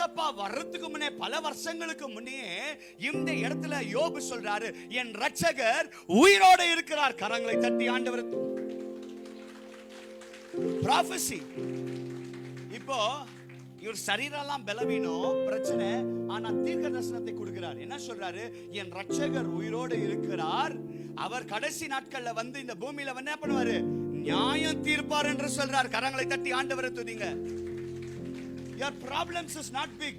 ஏசப்பா வர்றதுக்கு முன்னே பல வருஷங்களுக்கு முன்னே இந்த இடத்துல யோபு சொல்றாரு, என் ரட்சகர் உயிரோடு இருக்கிறார். கரங்களை தட்டி ஆண்டவர் prophecy. இப்போ இவர் சரீரெல்லாம் பலவீனம் பிரச்சனை, ஆனா தீர்க்க தரிசனத்தை கொடுக்கிறார். என்ன சொல்றாரு? என் ரட்சகர் உயிரோடு இருக்கிறார், அவர் கடைசி நாட்கள்ல வந்து இந்த பூமியில என்ன பண்ணுவாரு? நியாயம் தீர்ப்பார் என்று சொல்றார். கரங்களை தட்டி ஆண்டவரை துதிங்க. Your problems is not big.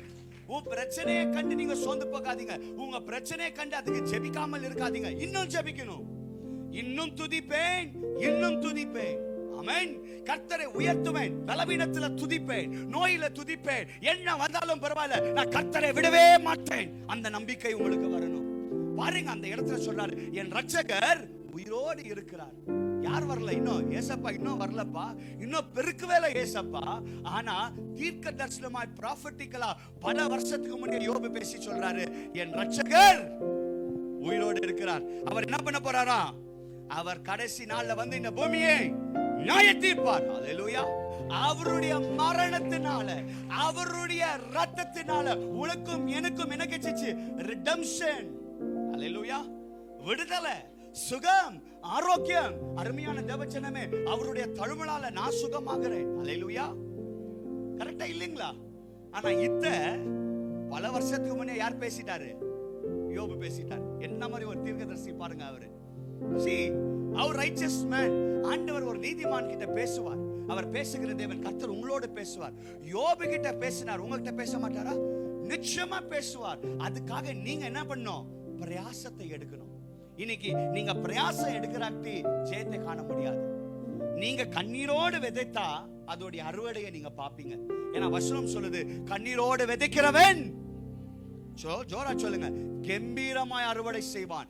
உங்க பிரச்சனையை கண்டு நீங்க சோர்ந்து போகாதீங்க. உங்க பிரச்சனையை கண்டு அதுக்கு ஜெபிக்காமல் இருக்காதீங்க. இன்னும் ஜெபிக்கணும். இன்னும் துதிப்பேன், இன்னும் துதிப்பேன். ஆமென். கர்த்தரை உயர்த்துவேன், பலவீனத்துல துதிப்பேன், நோயில துதிப்பேன், என்ன வந்தாலும் பரவாயில்லை, நான் கர்த்தரை விடவே மாட்டேன். அந்த நம்பிக்கை உங்களுக்கு வரணும். பாருங்க, அந்த இடத்துல சொல்றாரு, என் ரட்சகர் உயிரோடு இருக்கிறார். யார் வரல? இன்னும் ஏசப்பா இன்னும் வரலப்பா, இன்னும் பெருக்கவே இல்லை ஏசப்பா. ஆனா தீர்க்க தரிசனமாய் ப்ராஃபட்டிக்கலா பல வருஷத்துக்கு முன்னே யோபு பேசி சொல்றாரு, என் ரட்சகர் உயிரோடு இருக்கிறார். அவர் என்ன பண்ண போறாரா? அவர் கடைசி நாள்ல வந்து இந்த பூமியை நியாய தீர்ப்பார். அல்லேலூயா. அவருடைய மரணத்தினால, அவருடைய ரத்தத்தினால உனக்கும் எனக்கும் என்ன கிடைச்சிச்சு? ரிடெம்ஷன். அல்லேலூயா. விடுதலை, சுகம், ஆரோக்கியம். அருமையான தேவச்சனமே, அவருடைய தழுவலால நான் சுகமாகிறேன். அல்லேலூயா. கரெக்டா இல்லீங்களா? ஆனா இத்த பல வருஷத்துக்கு முன்னே யார் பேசிட்டாரு? யோபு பேசிட்டார். என்ன மாதிரி ஒரு தீர்க்கதரிசி பாருங்க. அவரு our righteous man. ஆண்டவர் ஒரு நீதிமான் கிட்ட பேசுவார். அவர் பேசுகிற தேவன் கர்த்தர் உங்களோடு பேசுவார். யோபு கிட்ட பேசினார், உங்ககிட்ட பேச மாட்டாரா? நிச்சயமா பேசுவார். அதுக்காக நீங்க என்ன பண்ணணும்? பிரயாசத்தை எடுக்கணும். இன்னைக்கு நீங்க பிரயாசம் எடுக்கிறாட்டி ஜெயத்தை காண முடியாது. நீங்க கண்ணீரோடு விதைத்தா அதோடைய அறுவடையை நீங்க பாப்பீங்க. ஏன்னா வசனம் சொல்லுது, கண்ணீரோடு விதைக்கிறவன் ஜோரா சொல்லுங்க, கம்பீரமாய் அறுவடை செய்வான்.